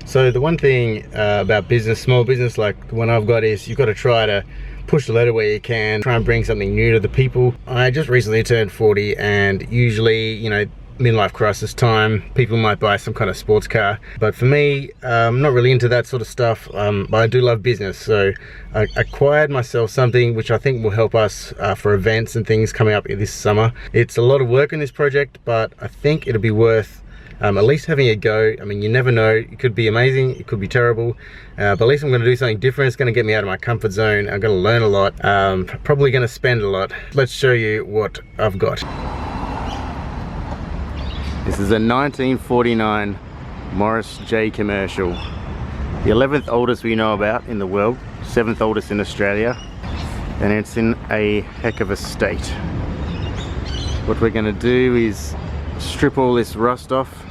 So the one thing about business, small business like the one I've got, is you've got to try to push the ladder where you can, try and bring something new to the people. I just recently turned 40, and usually, you know, midlife crisis time, people might buy some kind of sports car, but for me, I'm not really into that sort of stuff, but I do love business. So I acquired myself something which I think will help us for events and things coming up this summer. It's a lot of work in this project, but I think it'll be worth at least having a go. I mean, you never know, it could be amazing, it could be terrible, but at least I'm going to do something different. It's going to get me out of my comfort zone. I'm going to learn a lot, probably going to spend a lot. Let's show you what I've got. This is a 1949 Morris J commercial. The 11th oldest we know about in the world, 7th oldest in Australia, and it's in a heck of a state. What we're going to do is strip all this rust off,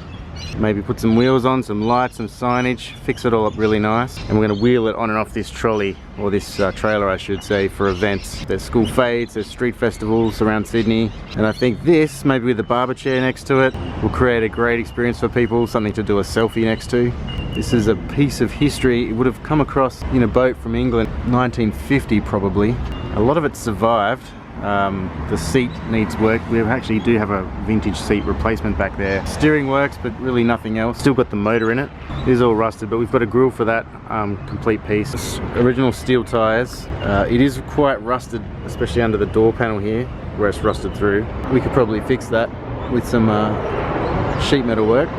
maybe put some wheels on, some lights, some signage, fix it all up really nice, and we're going to wheel it on and off this trolley, or this trailer I should say, for events. There's school fades, there's street festivals around Sydney, and I think this, maybe with the barber chair next to it, will create a great experience for people, something to do a selfie next to. This is a piece of history. It would have come across in a boat from England, 1950 probably. A lot of it survived. The seat needs work. We actually do have a vintage seat replacement back there. Steering works, but really nothing else. Still got the motor in it. It is all rusted, but we've got a grille for that complete piece. Original steel tires. It is quite rusted, especially under the door panel here, where it's rusted through. We could probably fix that with some sheet metal work.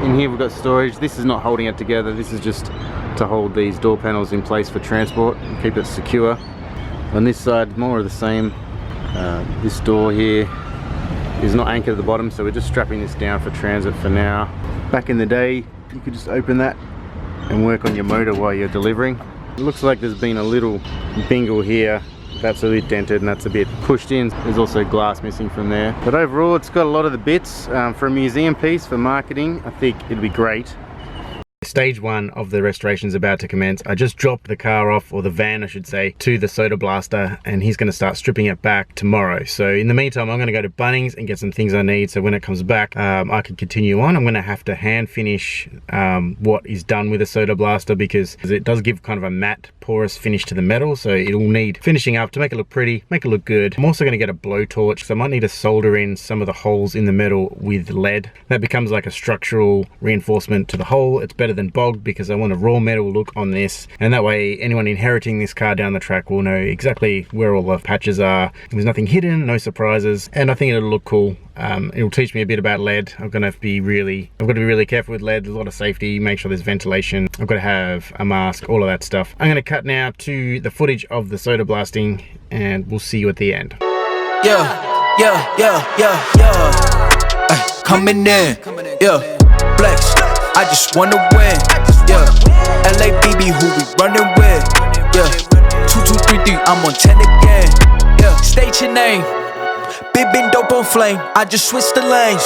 In here we've got storage. This is not holding it together. This is just to hold these door panels in place for transport and keep it secure. On this side, more of the same. This door here is not anchored at the bottom, so we're just strapping this down for transit for now. Back in the day, you could just open that and work on your motor while you're delivering. It looks like there's been a little bingle here. That's a bit dented and that's a bit pushed in. There's also glass missing from there. But overall, it's got a lot of the bits. For a museum piece, for marketing, I think it'd be great. Stage 1 of the restoration is about to commence. I just dropped the car off, or the van I should say, to the Soda Blaster, and he's going to start stripping it back tomorrow. So in the meantime, I'm going to go to Bunnings and get some things I need, so when it comes back I can continue on. I'm going to have to hand finish what is done with the Soda Blaster, because it does give kind of a matte porous finish to the metal, so it'll need finishing up to make it look pretty, make it look good. I'm also going to get a blowtorch, so I might need to solder in some of the holes in the metal with lead. That becomes like a structural reinforcement to the hole. It's better than bogged, because I want a raw metal look on this, and that way anyone inheriting this car down the track will know exactly where all the patches are. There's nothing hidden, no surprises, and I think it'll look cool. It'll teach me a bit about lead. I've got to be really careful with lead. There's a lot of safety, make sure there's ventilation. I've got to have a mask, all of that stuff. I'm going to cut now to the footage of the soda blasting, and we'll see you at the end. Coming in, flex. I just wanna win, LABB, who we running with, 2233, I'm on 10 again, state your name, been dope on flame, I just switched the lanes,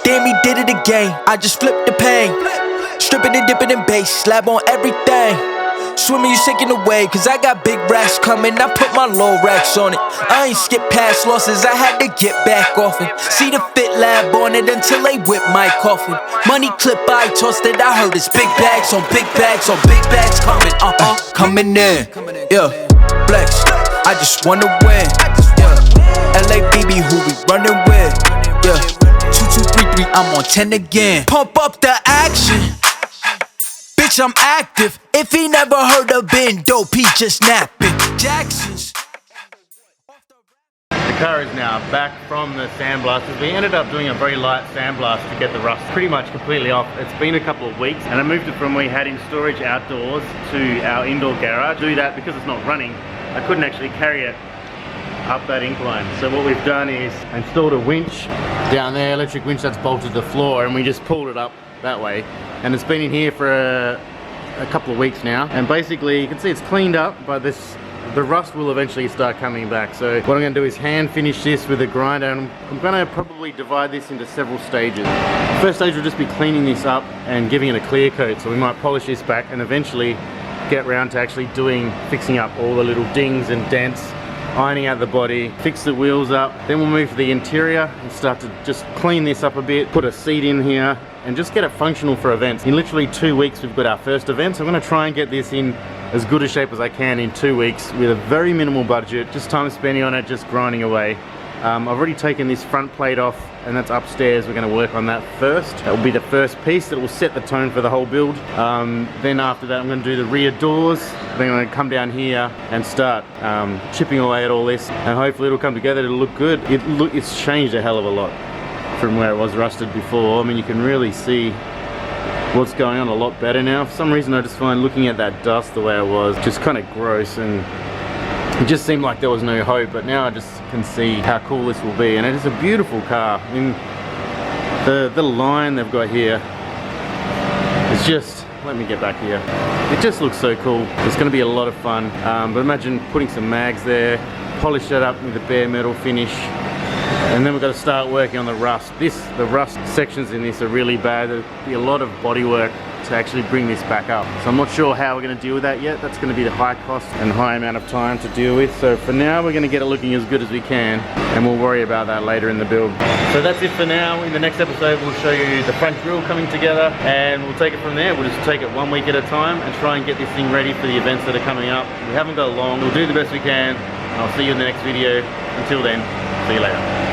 damn he did it again, I just flipped the pain, stripping and dipping in bass, slab on everything, swimming you sinking away, cause I got big racks coming, I put my low racks on it, I ain't skip past losses, I had to get back off it, see the Fit Lab on it until they whip my coffin, money clip I tossed it, I heard it's big bags on big bags on big bags coming, coming in, flex, I just wanna win, LABB, who we running with, 2233, I'm on 10 again, pump up the action, bitch I'm active, if he never heard of been dope, he just napping, Jackson's. The car is now back from the sandblasters. We ended up doing a very light sandblast to get the rust pretty much completely off. It's been a couple of weeks, and I moved it from we had in storage outdoors to our indoor garage. To do that, because it's not running, I couldn't actually carry it up that incline. So what we've done is installed a winch down there, electric winch that's bolted to the floor, and we just pulled it up that way. And it's been in here for a couple of weeks now. And basically, you can see it's cleaned up, but the rust will eventually start coming back. So what I'm going to do is hand finish this with a grinder, and I'm going to probably divide this into several stages. The first stage will just be cleaning this up and giving it a clear coat, so we might polish this back and eventually get around to actually fixing up all the little dings and dents ironing out the body, fix the wheels up. Then we'll move to the interior and start to just clean this up a bit, put a seat in here, and just get it functional for events. In literally 2 weeks, we've got our first event, so I'm gonna try and get this in as good a shape as I can in 2 weeks with a very minimal budget, just time spending on it, just grinding away. I've already taken this front plate off, and that's upstairs. We're going to work on that first. That will be the first piece that will set the tone for the whole build. Then after that, I'm going to do the rear doors. Then I'm going to come down here and start chipping away at all this, and hopefully it'll come together. It'll look good. It's changed a hell of a lot from where it was rusted before. I mean, you can really see what's going on a lot better now. For some reason, I just find looking at that dust the way it was just kind of gross, and it just seemed like there was no hope, but now I just can see how cool this will be, and it is a beautiful car. I mean, the line they've got here is just, let me get back here. It just looks so cool. It's going to be a lot of fun, but imagine putting some mags there, polish that up with a bare metal finish, and then we've got to start working on the rust. The rust sections in this are really bad. There'll be a lot of body work to actually bring this back up. So I'm not sure how we're going to deal with that yet. That's going to be the high cost and high amount of time to deal with. So for now, we're going to get it looking as good as we can, and we'll worry about that later in the build. So that's it for now. In the next episode, we'll show you the front grille coming together, and we'll take it from there. We'll just take it 1 week at a time and try and get this thing ready for the events that are coming up. We haven't got long. We'll do the best we can. I'll see you in the next video. Until then, see you later.